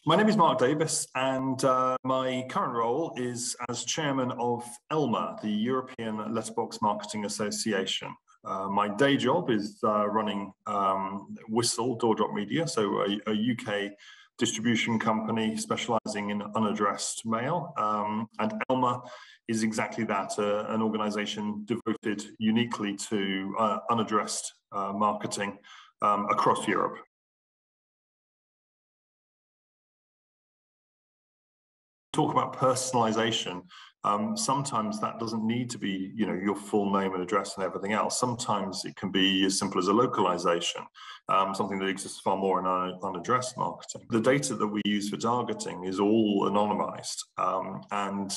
My name is Mark Davies, and my current role is as chairman of ELMA, the European Letterbox Marketing Association. My day job is running Whistl Doordrop Media, so a UK distribution company specializing in unaddressed mail. And ELMA is exactly that, an organization devoted uniquely to unaddressed marketing across Europe. Talk about personalization. Sometimes that doesn't need to be, your full name and address and everything else. Sometimes it can be as simple as a localization, something that exists far more in unaddressed marketing. The data that we use for targeting is all anonymized, and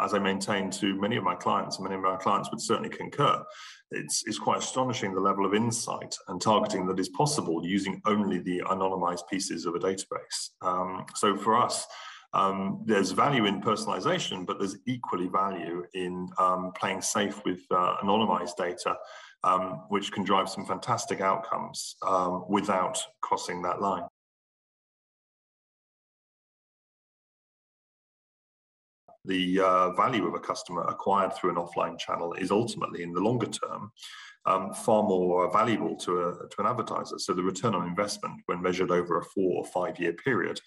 as I maintain to many of my clients, and many of my clients would certainly concur, it's quite astonishing the level of insight and targeting that is possible using only the anonymized pieces of a database. So for us, there's value in personalization, but there's equally value in playing safe with anonymized data, which can drive some fantastic outcomes without crossing that line. The value of a customer acquired through an offline channel is ultimately, in the longer term, far more valuable to an advertiser. So the return on investment, when measured over a 4 or 5 year period,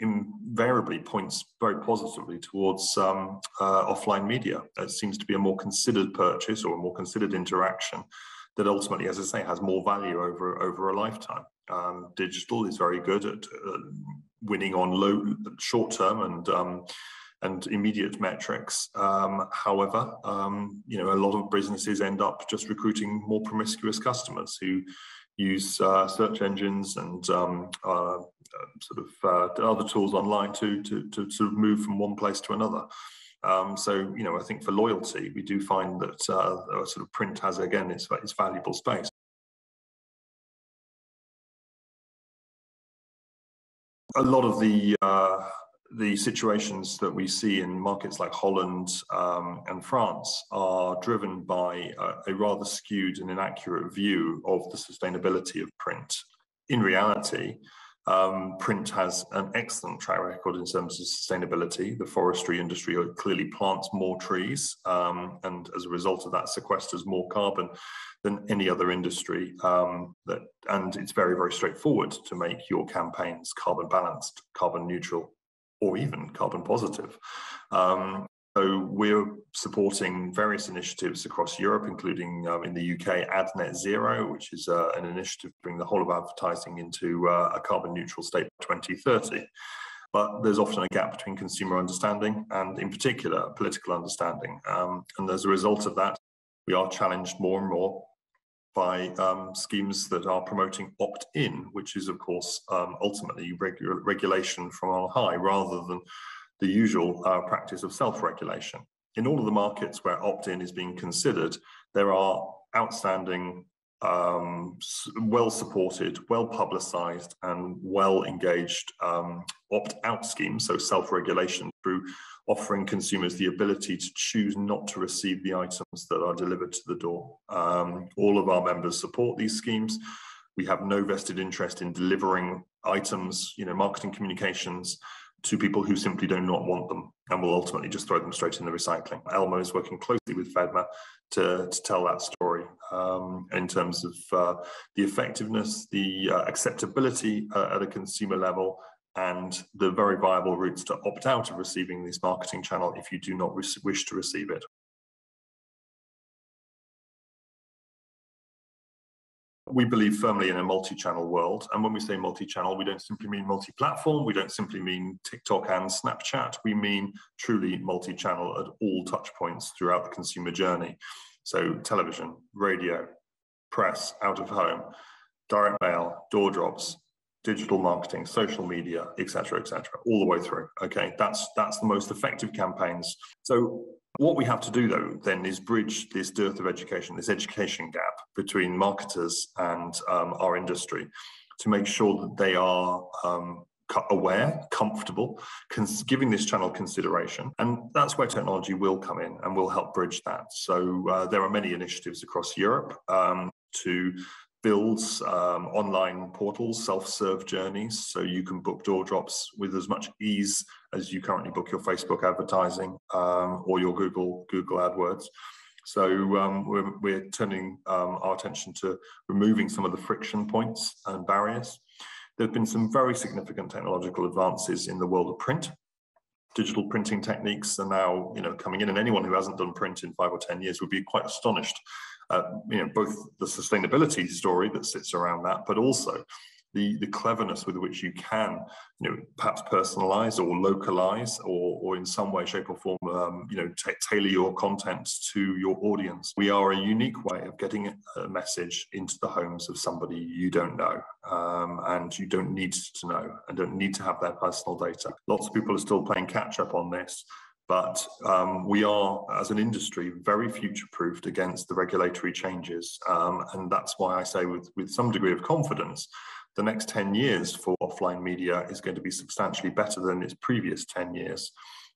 invariably points very positively towards offline media. It seems to be a more considered purchase or a more considered interaction that ultimately, as I say, has more value over a lifetime. Digital is very good at winning on short-term and immediate metrics. However, a lot of businesses end up just recruiting more promiscuous customers who use search engines and other tools online to sort of move from one place to another. So I think for loyalty, we do find that sort of print has, again, its valuable space. A lot of the situations that we see in markets like Holland and France are driven by a rather skewed and inaccurate view of the sustainability of print. In reality, print has an excellent track record in terms of sustainability. The forestry industry clearly plants more trees, and as a result of that, sequesters more carbon than any other industry. And it's very, very straightforward to make your campaigns carbon balanced, carbon neutral, or even carbon positive. So we're supporting various initiatives across Europe, including in the UK, Ad Net Zero, which is an initiative to bring the whole of advertising into a carbon neutral state by 2030. But there's often a gap between consumer understanding and, in particular, political understanding. And as a result of that, we are challenged more and more by schemes that are promoting opt-in, which is, of course, ultimately regulation from on high rather than the usual practice of self-regulation. In all of the markets where opt-in is being considered, there are outstanding, well-supported, well-publicized, and well-engaged opt-out schemes, so self-regulation through offering consumers the ability to choose not to receive the items that are delivered to the door. All of our members support these schemes. We have no vested interest in delivering items, marketing communications, to people who simply do not want them and will ultimately just throw them straight in the recycling. ELMA is working closely with FEDMA to tell that story in terms of the effectiveness, the acceptability at a consumer level, and the very viable routes to opt out of receiving this marketing channel if you do not wish to receive it. We believe firmly in a multi-channel world. And when we say multi-channel, we don't simply mean multi-platform. We don't simply mean TikTok and Snapchat. We mean truly multi-channel at all touch points throughout the consumer journey. So television, radio, press, out of home, direct mail, door drops, digital marketing, social media, et cetera, all the way through. Okay, that's the most effective campaigns. So what we have to do, though, then is bridge this dearth of education, this education gap between marketers and our industry to make sure that they are aware, comfortable, giving this channel consideration. And that's where technology will come in and will help bridge that. So there are many initiatives across Europe to builds online portals, self-serve journeys, so you can book door drops with as much ease as you currently book your Facebook advertising or your Google AdWords. So we're turning our attention to removing some of the friction points and barriers. There have been some very significant technological advances in the world of print. Digital printing techniques are now, coming in, and anyone who hasn't done print in 5 or 10 years would be quite astonished at, both the sustainability story that sits around that, but also the cleverness with which you can, perhaps personalize or localize or in some way, shape or form, tailor your content to your audience. We are a unique way of getting a message into the homes of somebody you don't know, and you don't need to know and don't need to have their personal data. Lots of people are still playing catch up on this, but we are, as an industry, very future-proofed against the regulatory changes. And that's why I say with some degree of confidence, the next 10 years for offline media is going to be substantially better than its previous 10 years.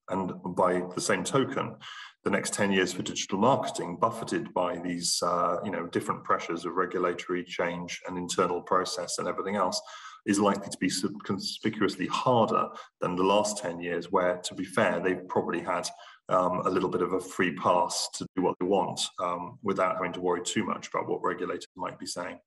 And by the same token, the next 10 years for digital marketing, buffeted by these different pressures of regulatory change and internal process and everything else, is likely to be conspicuously harder than the last 10 years, where, to be fair, they've probably had a little bit of a free pass to do what they want without having to worry too much about what regulators might be saying.